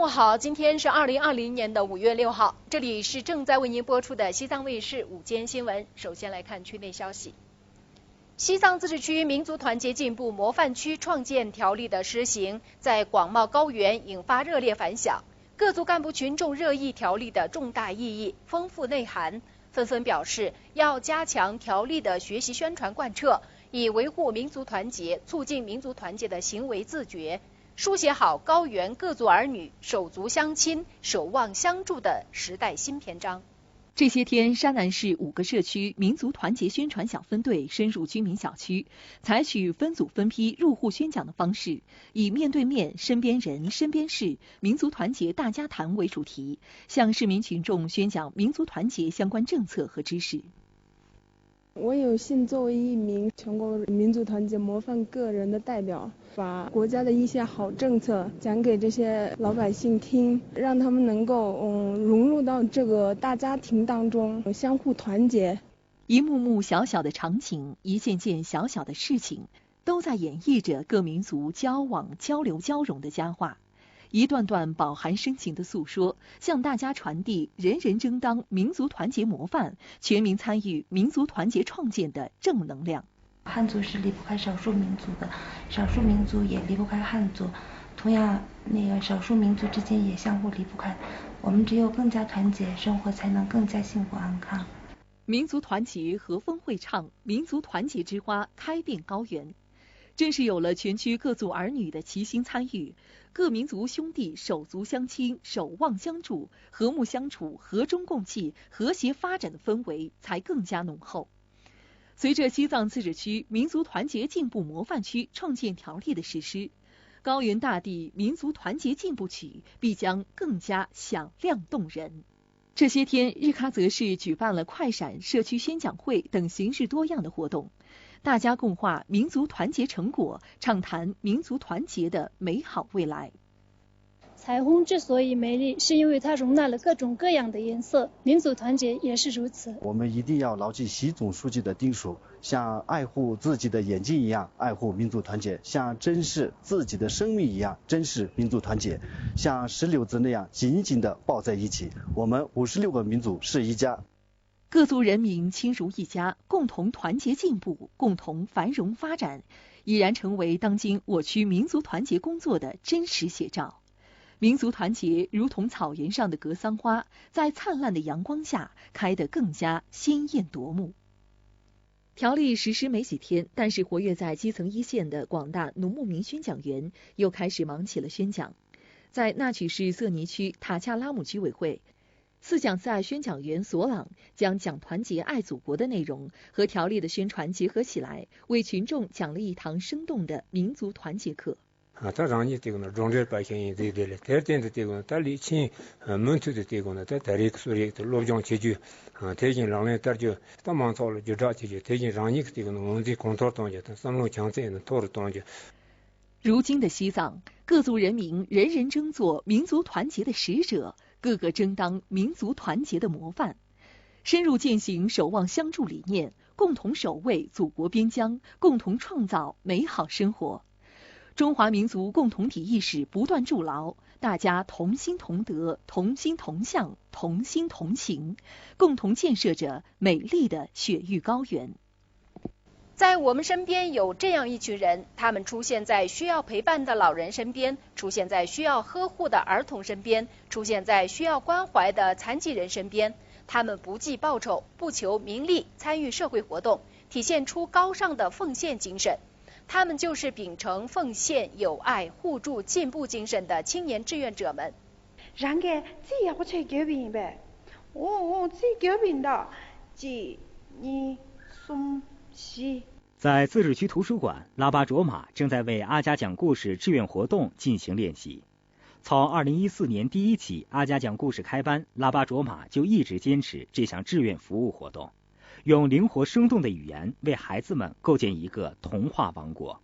午好，今天是2020年的5月6号，这里是正在为您播出的西藏卫视午间新闻。首先来看区内消息。西藏自治区民族团结进步模范区创建条例的施行，在广袤高原引发热烈反响。各族干部群众热议条例的重大意义、丰富内涵，纷纷表示要加强条例的学习宣传贯彻，以维护民族团结、促进民族团结的行为自觉，书写好高原各族儿女手足相亲、守望相助的时代新篇章。这些天，山南市5个社区民族团结宣传小分队深入居民小区，采取分组分批入户宣讲的方式，以面对面、身边人、身边事、民族团结大家谈为主题，向市民群众宣讲民族团结相关政策和知识。我有幸作为一名全国民族团结模范个人的代表，把国家的一些好政策讲给这些老百姓听，让他们能够融入到这个大家庭当中，相互团结。一幕幕小小的场景，一件件小小的事情，都在演绎着各民族交往、交流、交融的佳话。一段段饱含深情的诉说，向大家传递人人争当民族团结模范、全民参与民族团结创建的正能量。汉族是离不开少数民族的，少数民族也离不开汉族，同样少数民族之间也相互离不开。我们只有更加团结，生活才能更加幸福安康。民族团结和风会唱，民族团结之花开遍高原。正是有了全区各族儿女的齐心参与，各民族兄弟手足相亲、守望相助、和睦相处、和衷共济、和谐发展的氛围才更加浓厚。随着西藏自治区民族团结进步模范区创建条例的实施，高原大地民族团结进步曲必将更加响亮动人。这些天，日喀则市举办了快闪社区宣讲会等形式多样的活动，大家共话民族团结成果，畅谈民族团结的美好未来。彩虹之所以美丽，是因为它容纳了各种各样的颜色，民族团结也是如此。我们一定要牢记习总书记的叮嘱，像爱护自己的眼睛一样爱护民族团结，像珍视自己的生命一样珍视民族团结，像石榴子那样紧紧地抱在一起。我们56个民族是一家。各族人民亲如一家，共同团结进步，共同繁荣发展，已然成为当今我区民族团结工作的真实写照。民族团结如同草原上的格桑花，在灿烂的阳光下开得更加鲜艳夺目。条例实施没几天，但是活跃在基层一线的广大农牧民宣讲员又开始忙起了宣讲。在纳曲市色尼区塔恰拉姆居委会，四讲赛宣讲员索朗将讲团结爱祖国的内容和条例的宣传结合起来，为群众讲了一堂生动的民族团结课。다 랑이 되거나 종절 발견이 되들 대전도 되거나 달리 친 문투도 되거나 다리 소리 로정 제주 대진 랑에 따르죠 또만서로 주자지 대진 랑이 되거나 문제 컨트롤 동제 삼로 장제는 토르 동제。如今的西藏，各族人民人人争做民族团结的使者，个个争当民族团结的模范，深入践行守望相助理念，共同守卫祖国边疆，共同创造美好生活。中华民族共同体意识不断筑牢，大家同心同德、同心同向、同心同行，共同建设着美丽的雪域高原。在我们身边有这样一群人，他们出现在需要陪伴的老人身边，出现在需要呵护的儿童身边，出现在需要关怀的残疾人身边。他们不计报酬，不求名利，参与社会活动，体现出高尚的奉献精神。他们就是秉承奉献、友爱、互助、进步精神的青年志愿者们。让给自己要去改变呗，自己改变的，你松西。在自治区图书馆，拉巴卓玛正在为阿加讲故事志愿活动进行练习。从2014年第一期阿加讲故事开班，拉巴卓玛就一直坚持这项志愿服务活动。用灵活生动的语言为孩子们构建一个童话王国。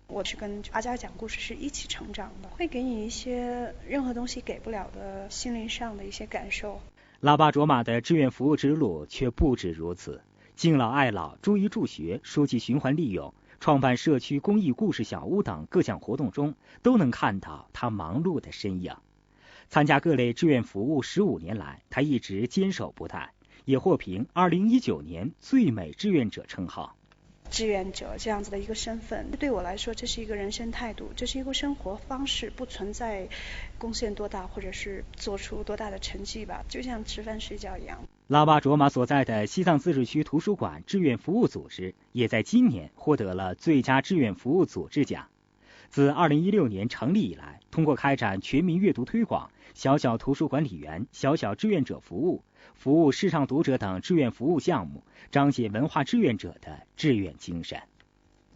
我是跟阿加讲故事是一起成长的，会给你一些任何东西给不了的心灵上的一些感受。拉巴卓玛的志愿服务之路却不止如此，敬老爱老、助医助学、书籍循环利用、创办社区公益故事小屋等各项活动中，都能看到他忙碌的身影。参加各类志愿服务15年来，他一直坚守不怠，也获评2019年最美志愿者称号。志愿者这样子的一个身份，对我来说这是一个人生态度，这是一个生活方式，不存在贡献多大或者是做出多大的成绩吧，就像吃饭睡觉一样。拉巴卓马所在的西藏自治区图书馆志愿服务组织也在今年获得了最佳志愿服务组织奖。自2016年成立以来，通过开展全民阅读推广、小小图书管理员、小小志愿者服务、服务视障读者等志愿服务项目，彰显文化志愿者的志愿精神。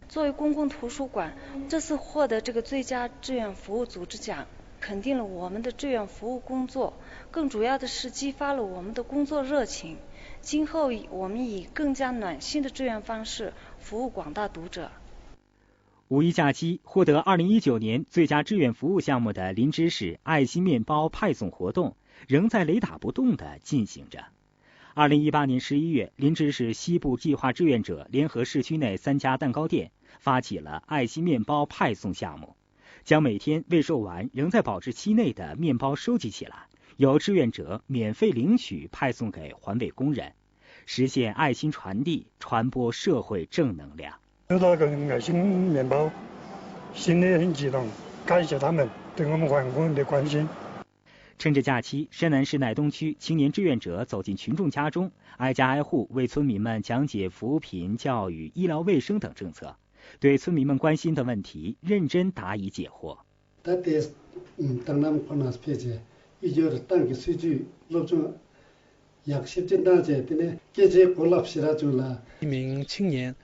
作为公共图书馆，这次获得这个最佳志愿服务组织奖，肯定了我们的志愿服务工作，更主要的是激发了我们的工作热情。今后我们以更加暖心的志愿方式服务广大读者。五一假期获得2019年最佳志愿服务项目的林芝市爱心面包派送活动仍在雷打不动地进行着。2018年11月，林芝市西部计划志愿者联合市区内3家蛋糕店发起了爱心面包派送项目，将每天未售完仍在保质期内的面包收集起来，由志愿者免费领取派送给环卫工人，实现爱心传递，传播社会正能量。收到个爱心面包，心里很激动，感谢他们对我们环工人的关心。趁着假期，山南市乃东区青年志愿者走进群众家中，挨家挨户为村民们讲解扶贫、教育、医疗卫生等政策，对村民们关心的问题认真答疑解惑。一名青年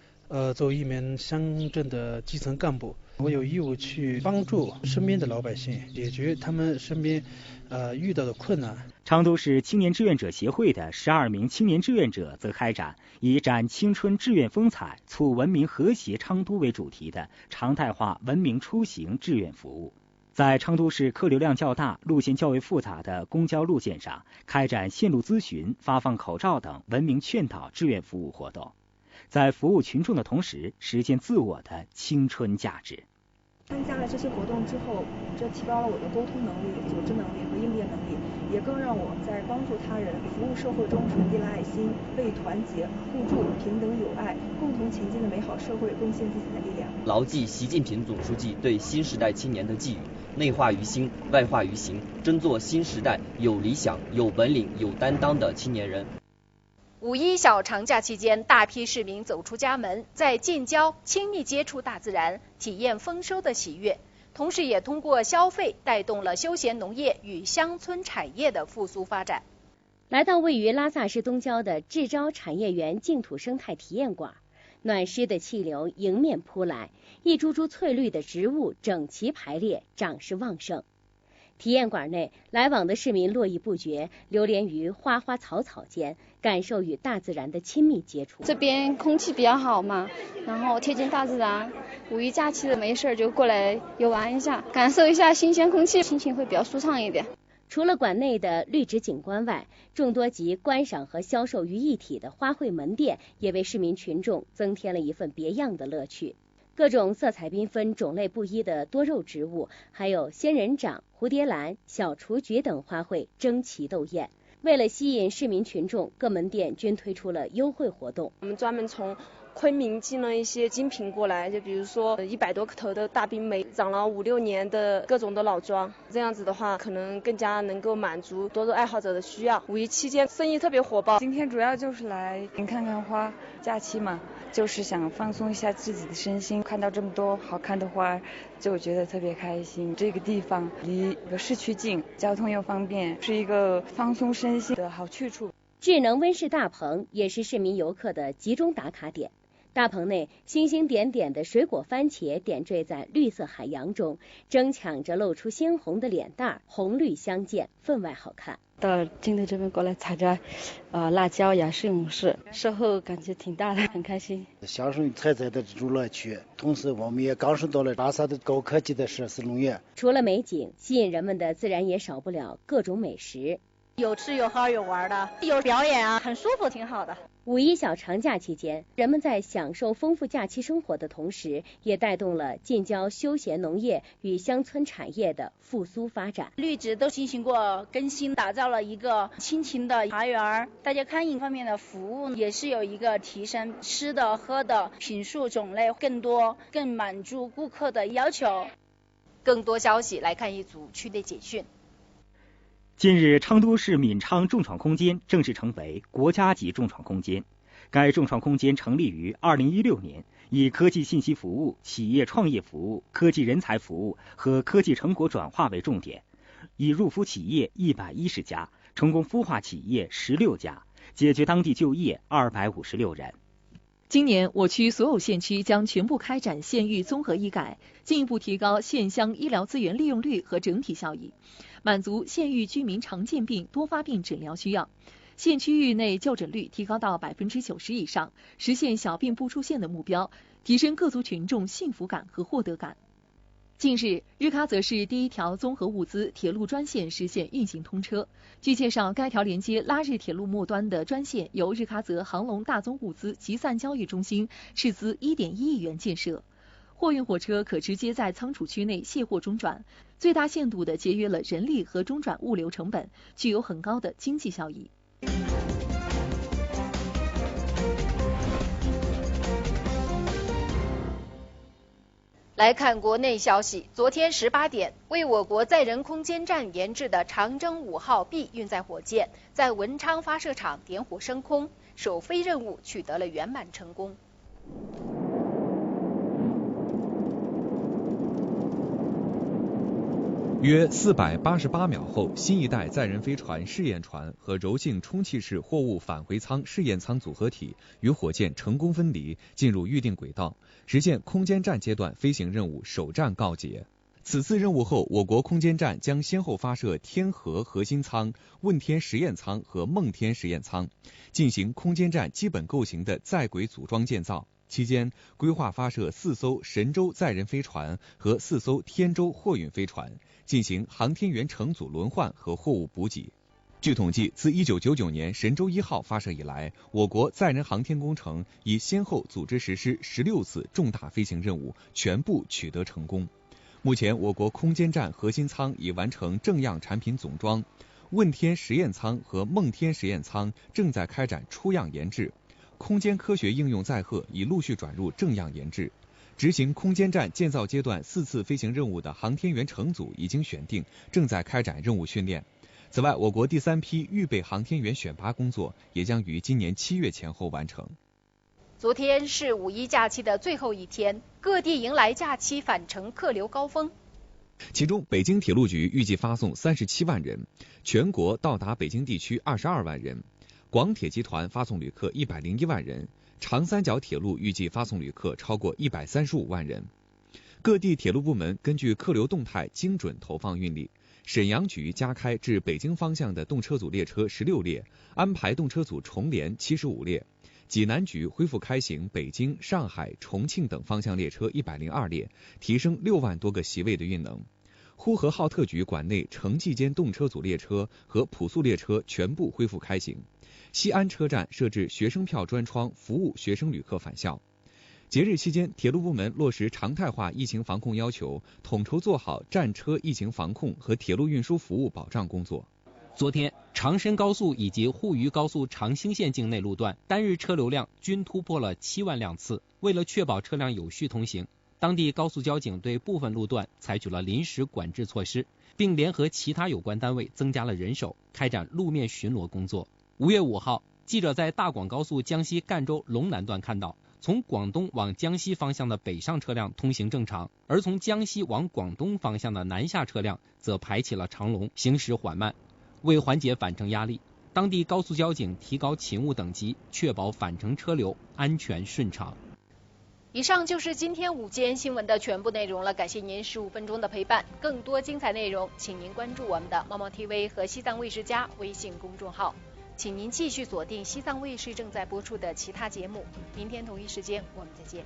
作为一名乡镇的基层干部，我有义务去帮助身边的老百姓，解决他们身边遇到的困难。昌都市青年志愿者协会的12名青年志愿者则开展以展青春志愿风采、促文明和谐昌都为主题的常态化文明出行志愿服务，在昌都市客流量较大、路线较为复杂的公交路线上开展线路咨询、发放口罩等文明劝导志愿服务活动，在服务群众的同时实现自我的青春价值。参加了这些活动之后，这提高了我的沟通能力、组织能力和应变能力，也更让我在帮助他人、服务社会中传递了爱心，为团结、互助、平等友爱、共同前进的美好社会贡献自己的力量。牢记习近平总书记对新时代青年的寄语，内化于心，外化于行，争做新时代有理想、有本领、有担当的青年人。五一小长假期间，大批市民走出家门，在近郊亲密接触大自然，体验丰收的喜悦，同时也通过消费带动了休闲农业与乡村产业的复苏发展。来到位于拉萨市东郊的智昭产业园净土生态体验馆，暖湿的气流迎面扑来，一株株翠绿的植物整齐排列，长势旺盛。体验馆内来往的市民络绎不绝，流连于花花草草间，感受与大自然的亲密接触。这边空气比较好嘛，然后贴近大自然，五一假期的没事就过来游玩一下，感受一下新鲜空气，心情会比较舒畅一点。除了馆内的绿植景观外，众多集观赏和销售于一体的花卉门店也为市民群众增添了一份别样的乐趣。各种色彩缤纷、种类不一的多肉植物，还有仙人掌、蝴蝶兰、小雏菊等花卉争奇斗艳。为了吸引市民群众，各门店均推出了优惠活动。我们专门从昆明进了一些精品过来，就比如说100多头的大冰梅，长了5、6年的各种的老桩，这样子的话可能更加能够满足多肉爱好者的需要。五一期间生意特别火爆。今天主要就是来看看花，假期嘛，就是想放松一下自己的身心，看到这么多好看的花，就觉得特别开心。这个地方离市区近，交通又方便，是一个放松身心的好去处。智能温室大棚也是市民游客的集中打卡点。大棚内星星点点的水果番茄点缀在绿色海洋中，争抢着露出鲜红的脸蛋，红绿相间，分外好看。到金队这边过来采摘辣椒呀、西红柿，收获感觉挺大的，很开心，享受采摘的这种乐趣。同时我们也感受到了拉萨的高科技的设施农业。除了美景，吸引人们的自然也少不了各种美食。有吃有喝有玩的，有表演啊，很舒服，挺好的。五一小长假期间，人们在享受丰富假期生活的同时，也带动了近郊休闲农业与乡村产业的复苏发展。绿植都进行过更新，打造了一个亲情的茶园，大家看饮方面的服务也是有一个提升，吃的喝的品数种类更多，更满足顾客的要求。更多消息来看一组区内简讯。近日，昌都市闵昌众创空间正式成为国家级众创空间。该众创空间成立于2016年，以科技信息服务、企业创业服务、科技人才服务和科技成果转化为重点，已入孵企业110家，成功孵化企业16家，解决当地就业256人。今年，我区所有县区将全部开展县域综合医改，进一步提高县乡医疗资源利用率和整体效益，满足县域居民常见病、多发病诊疗需要。县区域内就诊率提高到90%以上，实现小病不出现的目标，提升各族群众幸福感和获得感。近日，日喀则市第一条综合物资铁路专线实现运行通车。据介绍，该条连接拉日铁路末端的专线由日喀则杭龙大宗物资集散交易中心斥资1.1亿元建设。货运火车可直接在仓储区内卸货中转，最大限度地节约了人力和中转物流成本，具有很高的经济效益。来看国内消息，昨天18点，为我国载人空间站研制的长征5号 B 运载火箭在文昌发射场点火升空，首飞任务取得了圆满成功。约488秒后，新一代载人飞船试验船和柔性充气式货物返回舱试验舱组合体与火箭成功分离，进入预定轨道，实现空间站阶段飞行任务首站告捷。此次任务后，我国空间站将先后发射天河核心舱、问天实验舱和梦天实验舱，进行空间站基本构型的在轨组装建造。期间，规划发射4艘神舟载人飞船和4艘天舟货运飞船，进行航天员乘组轮换和货物补给。据统计，自1999年神舟1号发射以来，我国载人航天工程已先后组织实施16次重大飞行任务，全部取得成功。目前，我国空间站核心舱已完成正样产品总装，问天实验舱和梦天实验舱正在开展出样研制。空间科学应用载荷已陆续转入正样研制，执行空间站建造阶段4次飞行任务的航天员乘组已经选定，正在开展任务训练。此外，我国第3批预备航天员选拔工作也将于今年7月前后完成。昨天是五一假期的最后一天，各地迎来假期返程客流高峰。其中，北京铁路局预计发送37万人，全国到达北京地区22万人。广铁集团发送旅客101万人，长三角铁路预计发送旅客超过135万人。各地铁路部门根据客流动态精准投放运力。沈阳局加开至北京方向的动车组列车16列，安排动车组重联75列。济南局恢复开行北京、上海、重庆等方向列车102列，提升6万多个席位的运能。呼和浩特局管内城际间动车组列车和普速列车全部恢复开行。西安车站设置学生票专窗，服务学生旅客返校。节日期间，铁路部门落实常态化疫情防控要求，统筹做好站车疫情防控和铁路运输服务保障工作。昨天，长深高速以及沪渝高速长兴线境内路段单日车流量均突破了7万辆次。为了确保车辆有序通行，当地高速交警对部分路段采取了临时管制措施，并联合其他有关单位增加了人手，开展路面巡逻工作。5月5号，记者在大广高速江西赣州龙南段看到，从广东往江西方向的北上车辆通行正常，而从江西往广东方向的南下车辆则排起了长龙，行驶缓慢。为缓解返程压力，当地高速交警提高勤务等级，确保返程车流安全顺畅。以上就是今天午间新闻的全部内容了，感谢您15分钟的陪伴。更多精彩内容，请您关注我们的猫猫 TV 和西藏卫视家微信公众号。请您继续锁定西藏卫视正在播出的其他节目。明天同一时间我们再见。